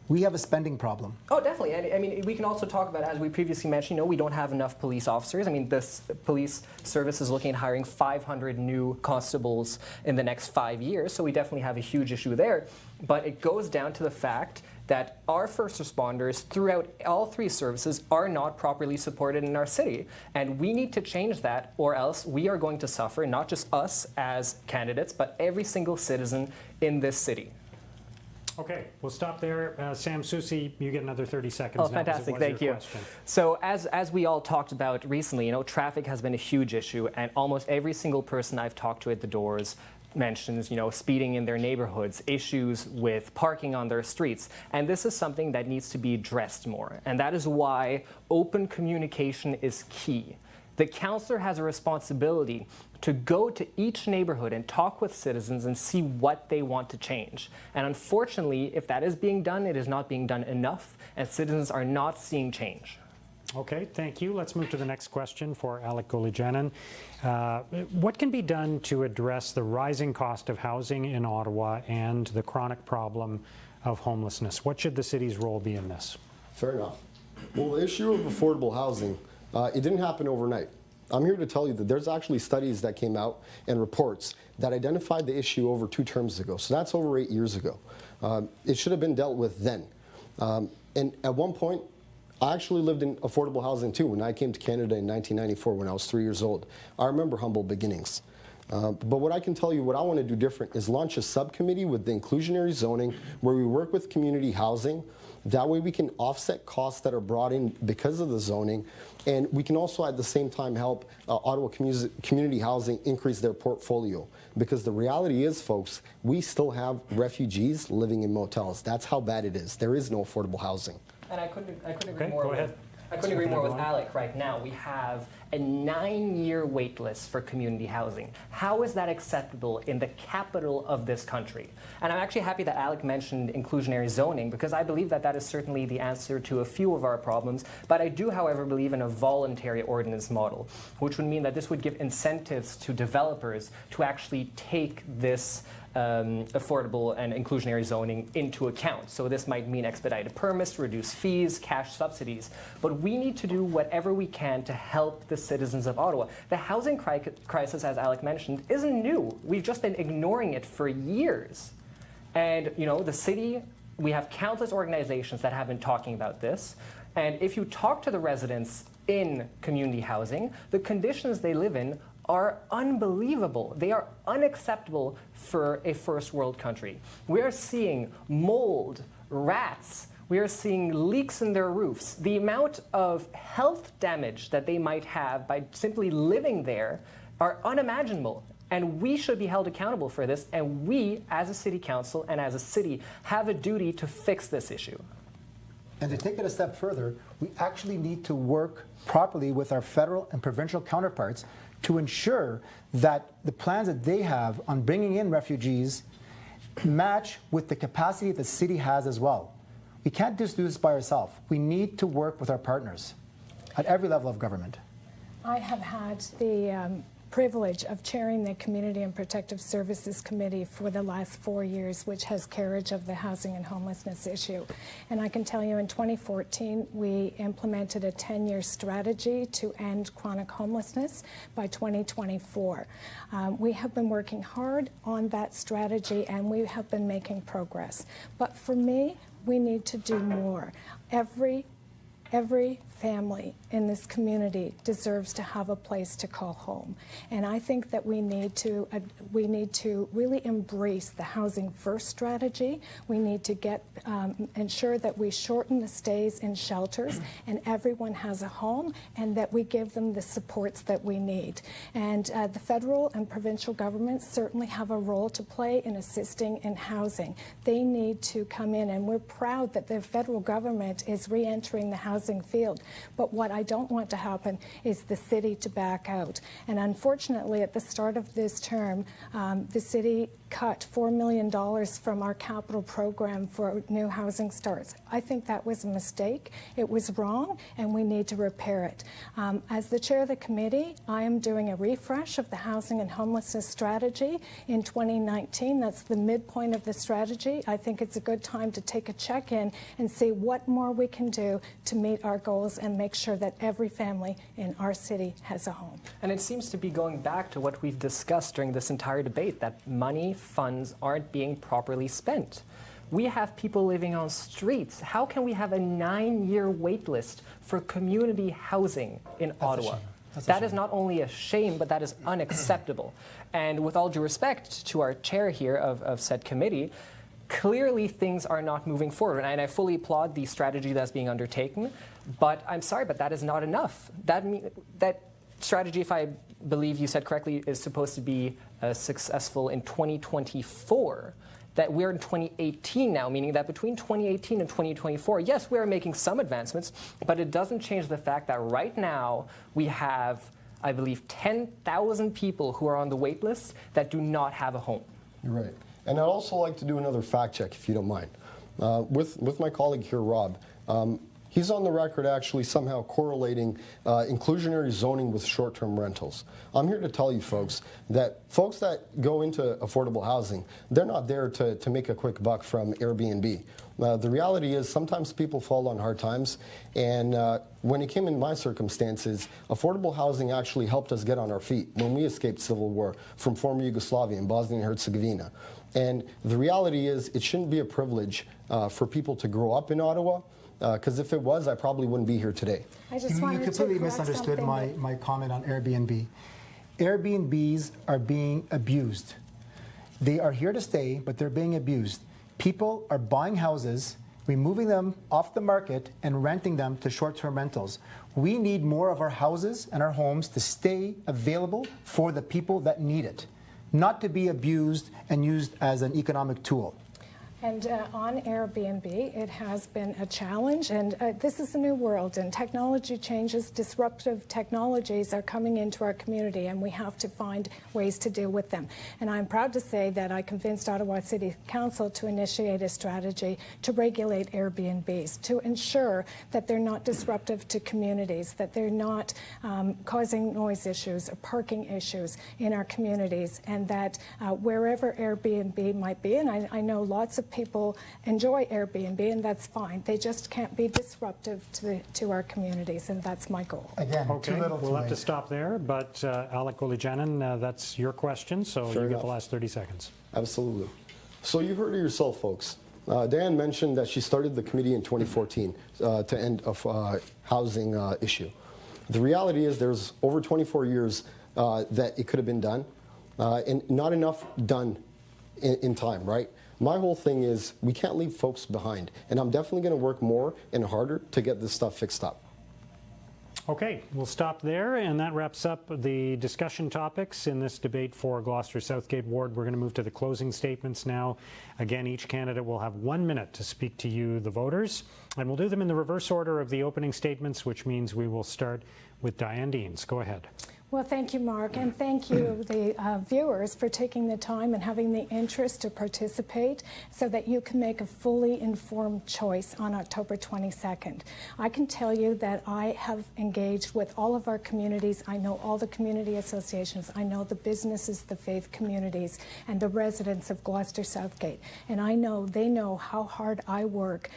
Speaker 4: We have a spending problem.
Speaker 2: Oh, definitely. And I mean, we can also talk about, as we previously mentioned, we don't have enough police officers. I mean, this police service is looking at hiring 500 new constables in the next 5 years, so we definitely have a huge issue there. But it goes down to the fact that our first responders throughout all three services are not properly supported in our city. And we need to change that, or else we are going to suffer, not just us as candidates, but every single citizen in this city.
Speaker 1: Okay, we'll stop there. Sam Soucy, you get another 30 seconds.
Speaker 2: Oh, fantastic. Thank you. So as we all talked about recently, traffic has been a huge issue, and almost every single person I've talked to at the doors mentions, speeding in their neighborhoods, issues with parking on their streets. And this is something that needs to be addressed more. And that is why open communication is key. The councillor has a responsibility to go to each neighborhood and talk with citizens and see what they want to change. And unfortunately, if that is being done, it is not being done enough, and citizens are not seeing change.
Speaker 1: Okay, thank you. Let's move to the next question for Alek Golijanin. What can be done to address the rising cost of housing in Ottawa and the chronic problem of homelessness? What should the city's role be in this?
Speaker 3: Fair enough. Well, the issue of affordable housing, it didn't happen overnight. I'm here to tell you that there's actually studies that came out and reports that identified the issue over 2 terms ago. So that's over 8 years ago. It should have been dealt with then. And at one point, I actually lived in affordable housing too when I came to Canada in 1994 when I was 3 years old. I remember humble beginnings. But what I can tell you, what I want to do different is launch a subcommittee with the inclusionary zoning where we work with community housing. That way we can offset costs that are brought in because of the zoning, and we can also at the same time help Ottawa community housing increase their portfolio. Because the reality is, folks, we still have refugees living in motels. That's how bad it is. There is no affordable housing.
Speaker 2: And I couldn't agree
Speaker 1: Okay,
Speaker 2: more.
Speaker 1: go ahead.
Speaker 2: I couldn't agree more with Alek. Right now, we have a 9-year wait list for community housing. How is that acceptable in the capital of this country? And I'm actually happy that Alek mentioned inclusionary zoning, because I believe that that is certainly the answer to a few of our problems. But I do, however, believe in a voluntary ordinance model, which would mean that this would give incentives to developers to actually take this affordable and inclusionary zoning into account. So this might mean expedited permits, reduced fees, cash subsidies. But we need to do whatever we can to help the citizens of Ottawa. The housing crisis, as Alek mentioned, isn't new. We've just been ignoring it for years. And, the city, we have countless organizations that have been talking about this. And if you talk to the residents in community housing, the conditions they live in are unbelievable. They are unacceptable for a first world country. We are seeing mold, rats, we are seeing leaks in their roofs. The amount of health damage that they might have by simply living there are unimaginable. And we should be held accountable for this. And we, as a city council and as a city, have a duty to fix this issue.
Speaker 4: And to take it a step further, we actually need to work properly with our federal and provincial counterparts to ensure that the plans that they have on bringing in refugees match with the capacity that the city has as well. We can't just do this by ourselves. We need to work with our partners at every level of government.
Speaker 5: I have had the privilege of chairing the Community and Protective Services Committee for the last 4 years, which has carriage of the housing and homelessness issue. And I can tell you in 2014, we implemented a 10-year strategy to end chronic homelessness by 2024. We have been working hard on that strategy and we have been making progress. But for me, we need to do more. Every family in this community deserves to have a place to call home. And I think that we need to really embrace the housing first strategy. We need to ensure that we shorten the stays in shelters and everyone has a home, and that we give them the supports that we need. And the federal and provincial governments certainly have a role to play in assisting in housing. They need to come in, and we're proud that the federal government is re-entering the housing field. But what I don't want to happen is the city to back out. And unfortunately, at the start of this term, the city cut $4 million from our capital program for new housing starts. I think that was a mistake. It was wrong, and we need to repair it. As the chair of the committee, I am doing a refresh of the housing and homelessness strategy in 2019. That's the midpoint of the strategy. I think it's a good time to take a check-in and see what more we can do to meet our goals and make sure that every family in our city has a home.
Speaker 2: And it seems to be going back to what we've discussed during this entire debate, that money, funds aren't being properly spent. We have people living on streets. How can we have a 9-year wait list for community housing in Ottawa? That is not only a shame, but that is unacceptable. And with all due respect to our chair here of said committee, clearly things are not moving forward. And I fully applaud the strategy that's being undertaken, but I'm sorry, but that is not enough. That strategy, if I believe you said correctly, is supposed to be successful in 2024. That we're in 2018 now, meaning that between 2018 and 2024, yes, we are making some advancements, but it doesn't change the fact that right now we have, I believe, 10,000 people who are on the wait list that do not have a home.
Speaker 3: You're right. And I'd also like to do another fact check, if you don't mind. With my colleague here, Rob, he's on the record actually somehow correlating inclusionary zoning with short-term rentals. I'm here to tell you folks that go into affordable housing, they're not there to make a quick buck from Airbnb. The reality is sometimes people fall on hard times, and when it came in my circumstances, affordable housing actually helped us get on our feet when we escaped civil war from former Yugoslavia and Bosnia and Herzegovina. And the reality is it shouldn't be a privilege for people to grow up in Ottawa, because if it was, I probably wouldn't be here today.
Speaker 5: I just
Speaker 4: You completely misunderstood my comment on Airbnb. Airbnbs are being abused. They are here to stay, but they're being abused. People are buying houses, removing them off the market, and renting them to short-term rentals. We need more of our houses and our homes to stay available for the people that need it, not to be abused and used as an economic tool.
Speaker 5: And on Airbnb, it has been a challenge, and this is a new world, and technology changes, disruptive technologies are coming into our community, and we have to find ways to deal with them. And I'm proud to say that I convinced Ottawa City Council to initiate a strategy to regulate Airbnbs, to ensure that they're not disruptive to communities, that they're not causing noise issues or parking issues in our communities, and that wherever Airbnb might be, and I know lots of people enjoy Airbnb, and that's fine. They just can't be disruptive to our communities, and that's my goal.
Speaker 4: Again,
Speaker 1: Okay,
Speaker 4: too little, too
Speaker 1: we'll have to
Speaker 4: late.
Speaker 1: stop there, but Alek Golijanin, that's your question, so you get the last 30 seconds.
Speaker 3: Absolutely. So you heard it yourself, folks. Diane mentioned that she started the committee in 2014 to end a housing issue. The reality is there's over 24 years that it could have been done, and not enough done in time, right? My whole thing is we can't leave folks behind, and I'm definitely going to work more and harder to get this stuff fixed up.
Speaker 1: Okay, we'll stop there, and that wraps up the discussion topics in this debate for Gloucester-Southgate Ward. We're going to move to the closing statements now. Again, each candidate will have 1 minute to speak to you, the voters, and we'll do them in the reverse order of the opening statements, which means we will start with Diane Deans. Go ahead.
Speaker 5: Well, thank you, Mark, and thank you, the viewers, for taking the time and having the interest to participate so that you can make a fully informed choice on October 22nd. I can tell you that I have engaged with all of our communities. I know all the community associations. I know the businesses, the faith communities, and the residents of Gloucester-Southgate. And I know they know how hard I work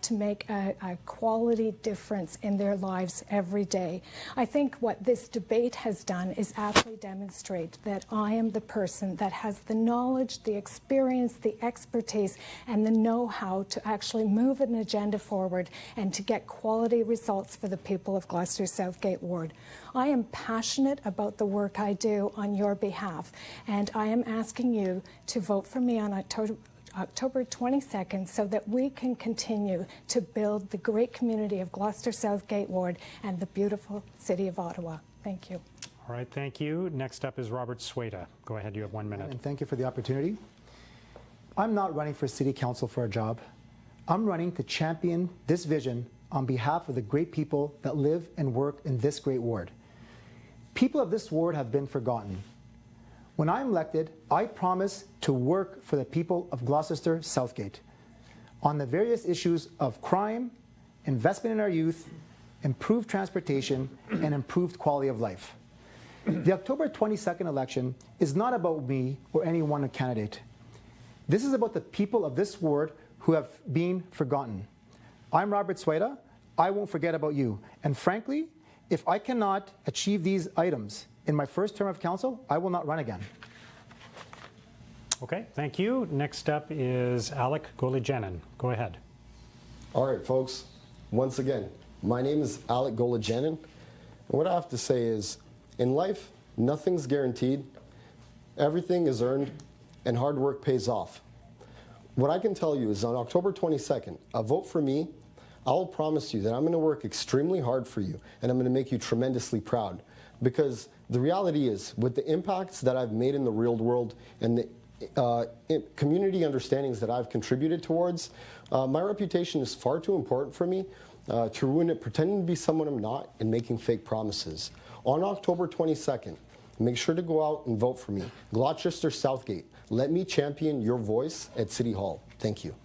Speaker 5: to make a quality difference in their lives every day. I think what this debate has done is aptly demonstrate that I am the person that has the knowledge, the experience, the expertise, and the know-how to actually move an agenda forward and to get quality results for the people of Gloucester-Southgate Ward. I am passionate about the work I do on your behalf, and I am asking you to vote for me on October 22nd so that we can continue to build the great community of Gloucester-Southgate Ward and the beautiful city of Ottawa. Thank you.
Speaker 1: All right, thank you. Next up is Robert Swaita. Go ahead, you have 1 minute.
Speaker 4: And thank you for the opportunity. I'm not running for City Council for a job. I'm running to champion this vision on behalf of the great people that live and work in this great ward. People of this ward have been forgotten. When I'm elected, I promise to work for the people of Gloucester-Southgate on the various issues of crime, investment in our youth, improved transportation, and improved quality of life. The October 22nd election is not about me or any one candidate. This is about the people of this ward who have been forgotten. I'm Robert Swaita. I won't forget about you. And frankly, if I cannot achieve these items in my first term of council, I will not run again.
Speaker 1: Okay, thank you. Next up is Alek Golijanin. Go ahead.
Speaker 3: All right, folks. Once again, my name is Alek Golijanin. And what I have to say is, in life, nothing's guaranteed, everything is earned, and hard work pays off. What I can tell you is on October 22nd, a vote for me, I will promise you that I'm going to work extremely hard for you, and I'm going to make you tremendously proud. Because the reality is, with the impacts that I've made in the real world and the community understandings that I've contributed towards, my reputation is far too important for me to ruin it pretending to be someone I'm not and making fake promises. On October 22nd, make sure to go out and vote for me. Gloucester-Southgate, let me champion your voice at City Hall. Thank you.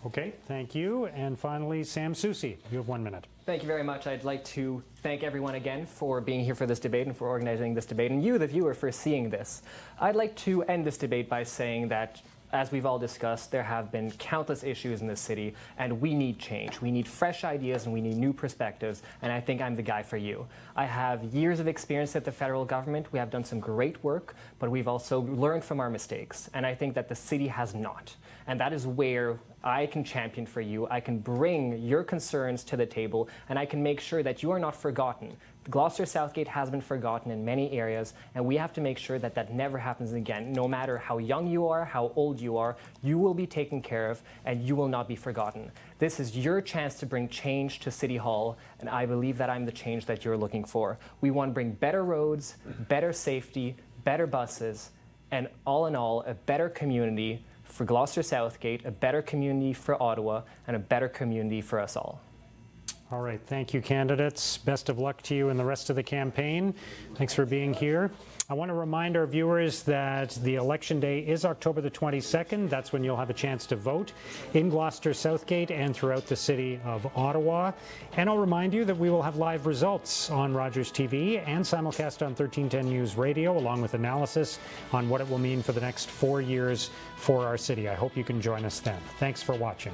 Speaker 1: Okay, thank you. And finally, Sam Soucy, you have 1 minute.
Speaker 2: Thank you very much. I'd like to thank everyone again for being here for this debate and for organizing this debate, and you, the viewer, for seeing this. I'd like to end this debate by saying that, as we've all discussed, there have been countless issues in this city, and we need change. We need fresh ideas, and we need new perspectives, and I think I'm the guy for you. I have years of experience at the federal government. We have done some great work, but we've also learned from our mistakes, and I think that the city has not. And that is where I can champion for you. I can bring your concerns to the table, and I can make sure that you are not forgotten. Gloucester-Southgate has been forgotten in many areas, and we have to make sure that that never happens again. No matter how young you are, how old you are, you will be taken care of, and you will not be forgotten. This is your chance to bring change to City Hall, and I believe that I'm the change that you're looking for. We want to bring better roads, better safety, better buses, and all in all, a better community for Gloucester-Southgate, a better community for Ottawa, and a better community for us all.
Speaker 1: All right, thank you, candidates. Best of luck to you in the rest of the campaign. Thanks for being here. I want to remind our viewers that the election day is October the 22nd. That's when you'll have a chance to vote in Gloucester-Southgate and throughout the city of Ottawa. And I'll remind you that we will have live results on Rogers TV and simulcast on 1310 News Radio, along with analysis on what it will mean for the next 4 years for our city. I hope you can join us then. Thanks for watching.